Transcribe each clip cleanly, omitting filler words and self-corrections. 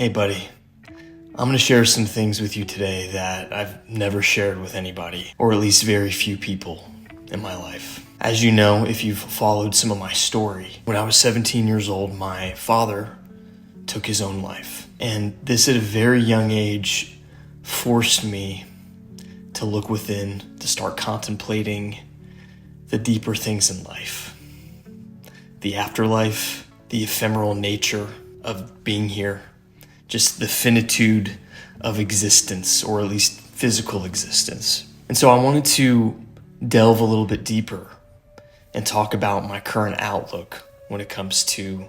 Hey buddy, I'm going to share some things with you today that I've never shared with anybody, or at least very few people in my life. As you know, if you've followed some of my story, when I was 17 years old, my father took his own life. And this at a very young age forced me to look within, to start contemplating the deeper things in life. The afterlife, the ephemeral nature of being here, just the finitude of existence, or at least physical existence. And so I wanted to delve a little bit deeper and talk about my current outlook when it comes to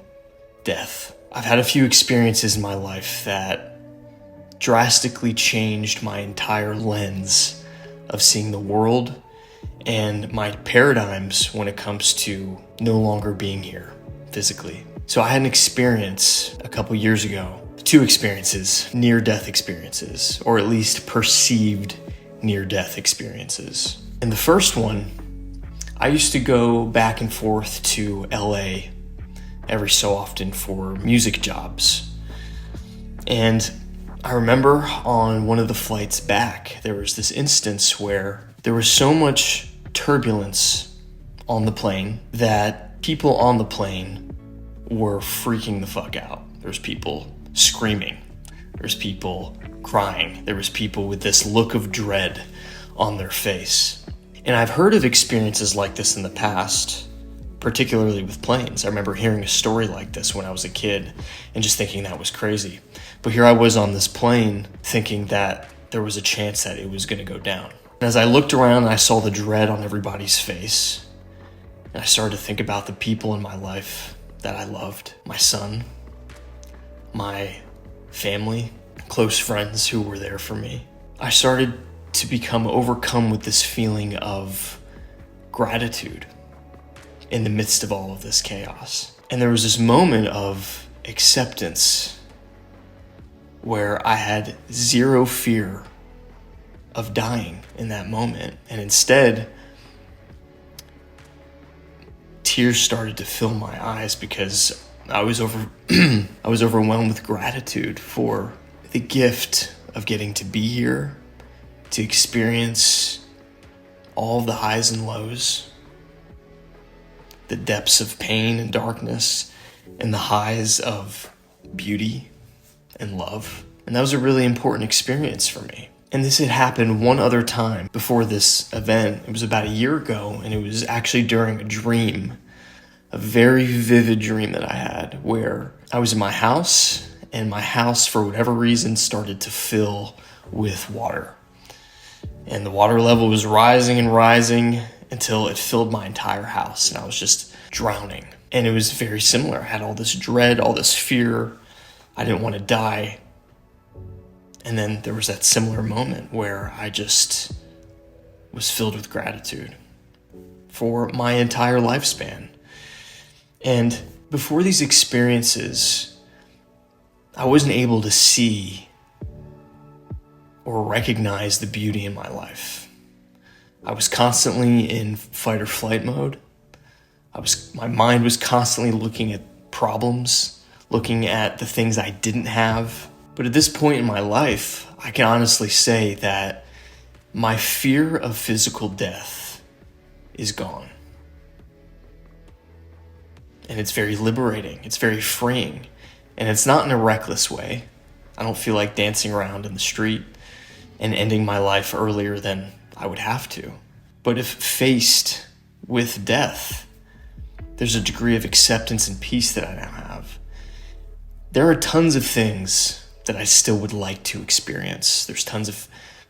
death. I've had a few experiences in my life that drastically changed my entire lens of seeing the world and my paradigms when it comes to no longer being here physically. So I had an experience a couple years ago, two experiences, near-death experiences, or at least perceived near-death experiences. And the first one, I used to go back and forth to LA every so often for music jobs. And I remember on one of the flights back, there was this instance where there was so much turbulence on the plane that people on the plane were freaking the fuck out. There's people screaming. There's people crying. There was people with this look of dread on their face. And I've heard of experiences like this in the past, particularly with planes. I remember hearing a story like this when I was a kid and just thinking that was crazy. But here I was on this plane thinking that there was a chance that it was going to go down. And as I looked around, I saw the dread on everybody's face. And I started to think about the people in my life that I loved. My son, my family, close friends who were there for me. I started to become overcome with this feeling of gratitude in the midst of all of this chaos. And there was this moment of acceptance where I had zero fear of dying in that moment. And instead, tears started to fill my eyes because I was overwhelmed with gratitude for the gift of getting to be here, to experience all the highs and lows, the depths of pain and darkness, and the highs of beauty and love. And that was a really important experience for me. And this had happened one other time before this event. It was about a year ago, and it was actually during a dream, a very vivid dream that I had, where I was in my house, and my house, for whatever reason, started to fill with water. And the water level was rising and rising until it filled my entire house, and I was just drowning. And it was very similar. I had all this dread, all this fear. I didn't want to die. And then there was that similar moment where I just was filled with gratitude for my entire lifespan. And before these experiences, I wasn't able to see or recognize the beauty in my life. I was constantly in fight or flight mode. My mind was constantly looking at problems, looking at the things I didn't have. But at this point in my life, I can honestly say that my fear of physical death is gone. And it's very liberating. It's very freeing. And it's not in a reckless way. I don't feel like dancing around in the street and ending my life earlier than I would have to. But if faced with death, there's a degree of acceptance and peace that I now have. There are tons of things that I still would like to experience. There's tons of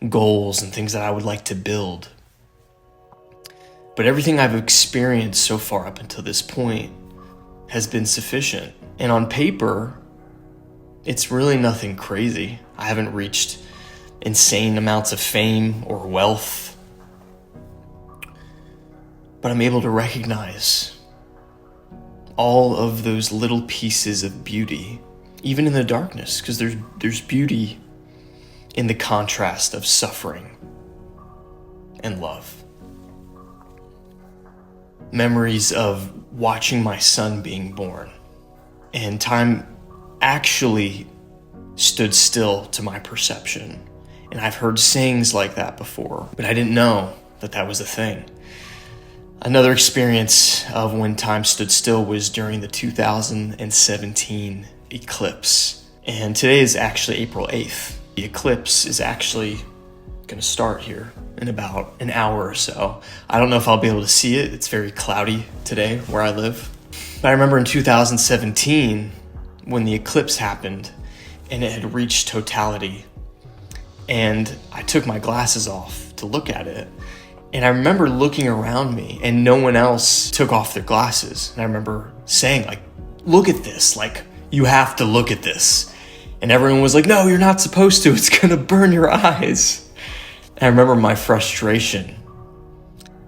goals and things that I would like to build. But everything I've experienced so far up until this point has been sufficient. And on paper, it's really nothing crazy. I haven't reached insane amounts of fame or wealth. But I'm able to recognize all of those little pieces of beauty, even in the darkness, because there's beauty in the contrast of suffering and love. Memories of watching my son being born and time actually stood still to my perception. And I've heard sayings like that before, but I didn't know that that was a thing. Another experience of when time stood still was during the 2017 eclipse. And today is actually April 8th. The eclipse is actually going to start here in about an hour or so. I don't know if I'll be able to see it. It's very cloudy today where I live. But I remember in 2017 when the eclipse happened and it had reached totality. And I took my glasses off to look at it. And I remember looking around me and no one else took off their glasses. And I remember saying, like, look at this. Like, you have to look at this. And everyone was like, no, you're not supposed to. It's going to burn your eyes. And I remember my frustration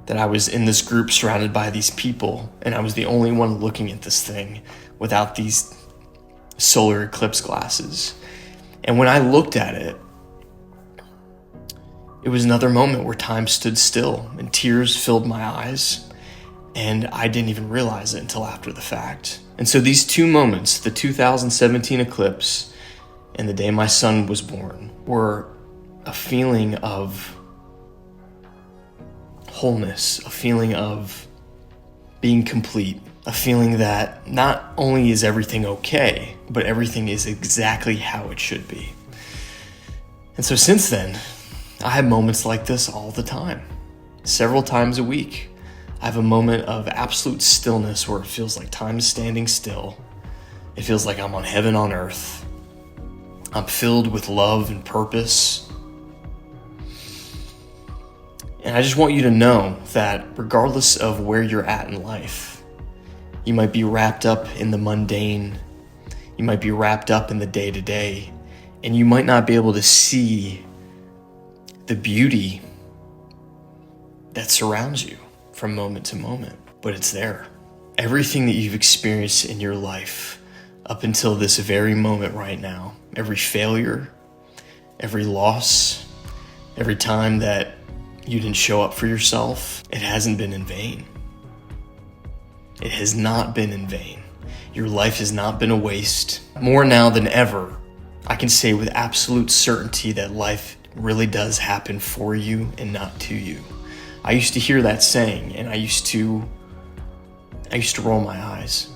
that I was in this group surrounded by these people. And I was the only one looking at this thing without these solar eclipse glasses. And when I looked at it, it was another moment where time stood still and tears filled my eyes, and I didn't even realize it until after the fact. And so these two moments, the 2017 eclipse and the day my son was born, were a feeling of wholeness, a feeling of being complete, a feeling that not only is everything okay, but everything is exactly how it should be. And so since then, I have moments like this all the time, several times a week. I have a moment of absolute stillness where it feels like time is standing still. It feels like I'm on heaven on earth. I'm filled with love and purpose. And I just want you to know that regardless of where you're at in life, you might be wrapped up in the mundane, you might be wrapped up in the day-to-day, and you might not be able to see the beauty that surrounds you from moment to moment, but it's there. Everything that you've experienced in your life up until this very moment right now, every failure, every loss, every time that you didn't show up for yourself, it hasn't been in vain. It has not been in vain. Your life has not been a waste. More now than ever, I can say with absolute certainty that life really does happen for you and not to you. I used to hear that saying and I used to roll my eyes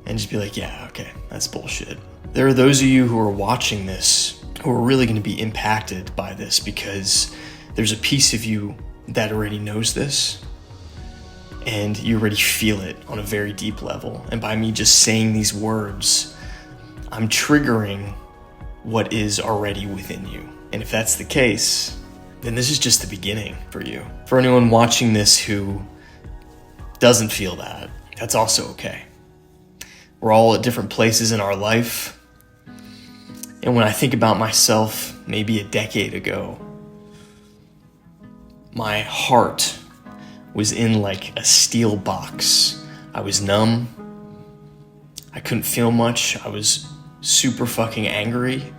and just be like, yeah, okay, that's bullshit. There are those of you who are watching this who are really going to be impacted by this because there's a piece of you that already knows this and you already feel it on a very deep level. And by me just saying these words, I'm triggering what is already within you. And if that's the case, then this is just the beginning for you. For anyone watching this who doesn't feel that, that's also okay. We're all at different places in our life. And when I think about myself maybe a decade ago, my heart was in like a steel box. I was numb. I couldn't feel much. I was super fucking angry.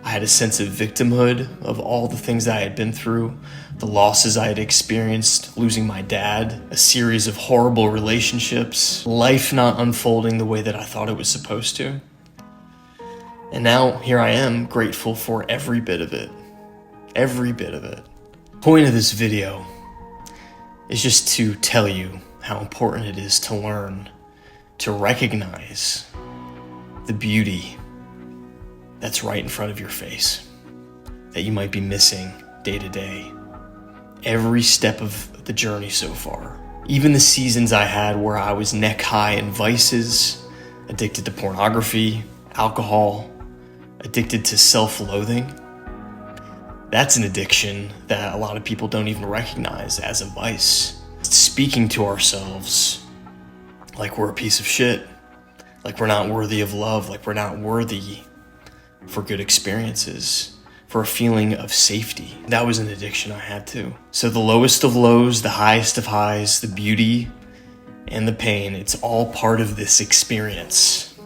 I had a sense of victimhood of all the things that I had been through, the losses I had experienced, losing my dad, a series of horrible relationships, life not unfolding the way that I thought it was supposed to. And now here I am, grateful for every bit of it. Every bit of it. The point of this video is just to tell you how important it is to learn to recognize the beauty that's right in front of your face, that you might be missing day to day. Every step of the journey so far. Even the seasons I had where I was neck high in vices, addicted to pornography, alcohol, addicted to self-loathing. That's an addiction that a lot of people don't even recognize as a vice. It's speaking to ourselves like we're a piece of shit, like we're not worthy of love, like we're not worthy for good experiences, for a feeling of safety. That was an addiction I had too. So the lowest of lows, the highest of highs, the beauty and the pain, it's all part of this experience.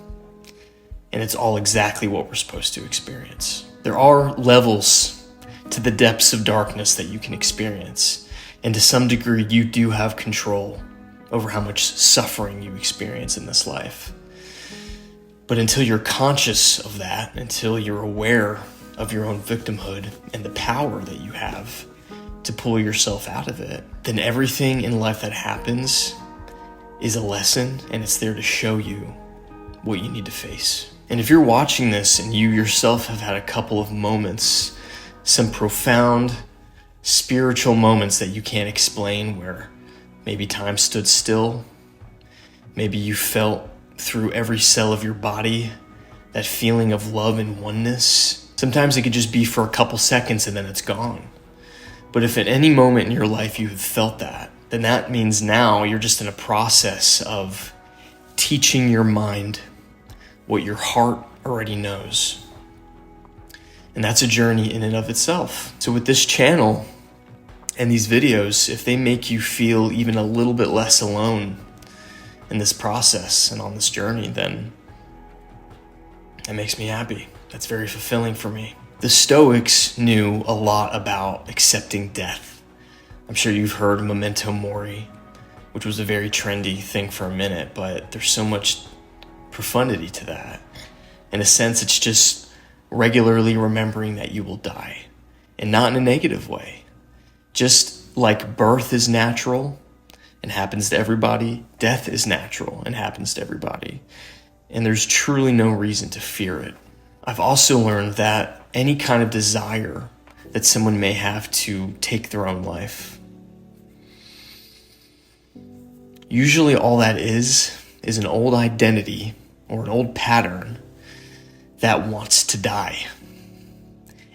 And it's all exactly what we're supposed to experience. There are levels to the depths of darkness that you can experience. And to some degree, you do have control over how much suffering you experience in this life. But until you're conscious of that, until you're aware of your own victimhood and the power that you have to pull yourself out of it, then everything in life that happens is a lesson, and it's there to show you what you need to face. And if you're watching this and you yourself have had a couple of moments, some profound spiritual moments that you can't explain, where maybe time stood still, maybe you felt through every cell of your body that feeling of love and oneness. Sometimes it could just be for a couple seconds and then it's gone. But if at any moment in your life you have felt that, then that means now you're just in a process of teaching your mind what your heart already knows. And that's a journey in and of itself. So with this channel and these videos, if they make you feel even a little bit less alone in this process and on this journey, then that makes me happy. That's very fulfilling for me. The Stoics knew a lot about accepting death. I'm sure you've heard Memento Mori, which was a very trendy thing for a minute, but there's so much profundity to that. In a sense, it's just regularly remembering that you will die, and not in a negative way. Just like birth is natural and happens to everybody, death is natural and happens to everybody. And there's truly no reason to fear it. I've also learned that any kind of desire that someone may have to take their own life, usually all that is an old identity or an old pattern that wants to die.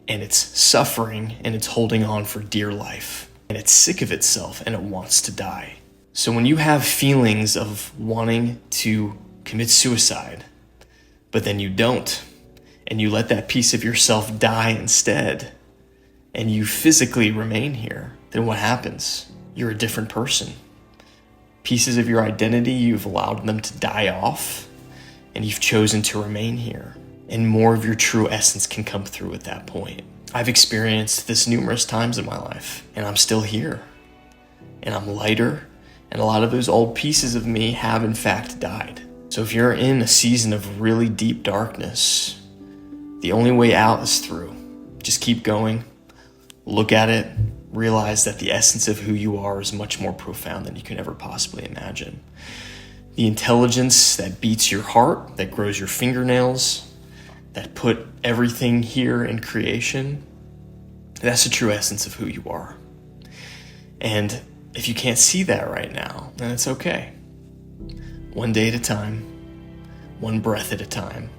And it's suffering and it's holding on for dear life. And it's sick of itself and it wants to die. So when you have feelings of wanting to commit suicide, but then you don't, and you let that piece of yourself die instead, and you physically remain here, then what happens? You're a different person. Pieces of your identity, you've allowed them to die off, and you've chosen to remain here. And more of your true essence can come through at that point. I've experienced this numerous times in my life, and I'm still here. And I'm lighter, and a lot of those old pieces of me have in fact died. So if you're in a season of really deep darkness, the only way out is through. Just keep going, look at it, realize that the essence of who you are is much more profound than you can ever possibly imagine. The intelligence that beats your heart, that grows your fingernails, that put everything here in creation, that's the true essence of who you are. And if you can't see that right now, then it's okay. One day at a time, one breath at a time.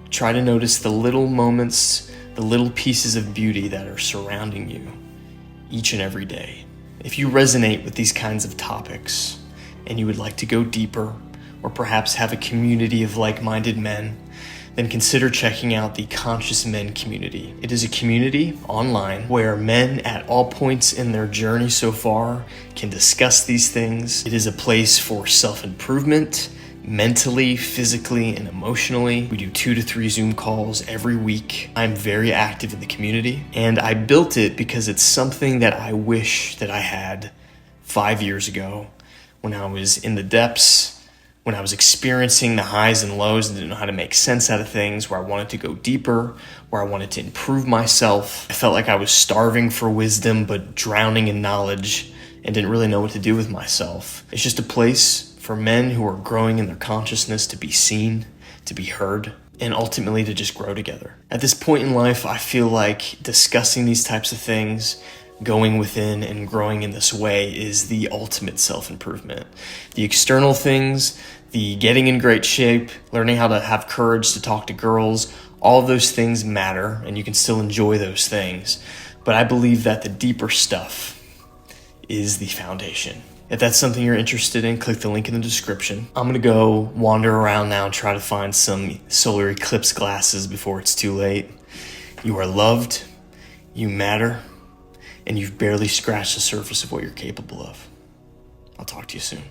Try to notice the little moments, the little pieces of beauty that are surrounding you each and every day. If you resonate with these kinds of topics and you would like to go deeper, or perhaps have a community of like-minded men, then consider checking out the Conscious Men community. It is a community online where men at all points in their journey so far can discuss these things. It is a place for self-improvement, mentally, physically, and emotionally. We do 2 to 3 Zoom calls every week. I'm very active in the community, and I built it because it's something that I wish that I had 5 years ago when I was in the depths, when I was experiencing the highs and lows and didn't know how to make sense out of things, where I wanted to go deeper, where I wanted to improve myself. I felt like I was starving for wisdom, but drowning in knowledge and didn't really know what to do with myself. It's just a place for men who are growing in their consciousness to be seen, to be heard, and ultimately to just grow together. At this point in life, I feel like discussing these types of things, going within and growing in this way, is the ultimate self-improvement. The external things, the getting in great shape, learning how to have courage to talk to girls, all of those things matter, and you can still enjoy those things. But I believe that the deeper stuff is the foundation. If that's something you're interested in, click the link in the description. I'm gonna go wander around now and try to find some solar eclipse glasses before it's too late. You are loved, you matter, and you've barely scratched the surface of what you're capable of. I'll talk to you soon.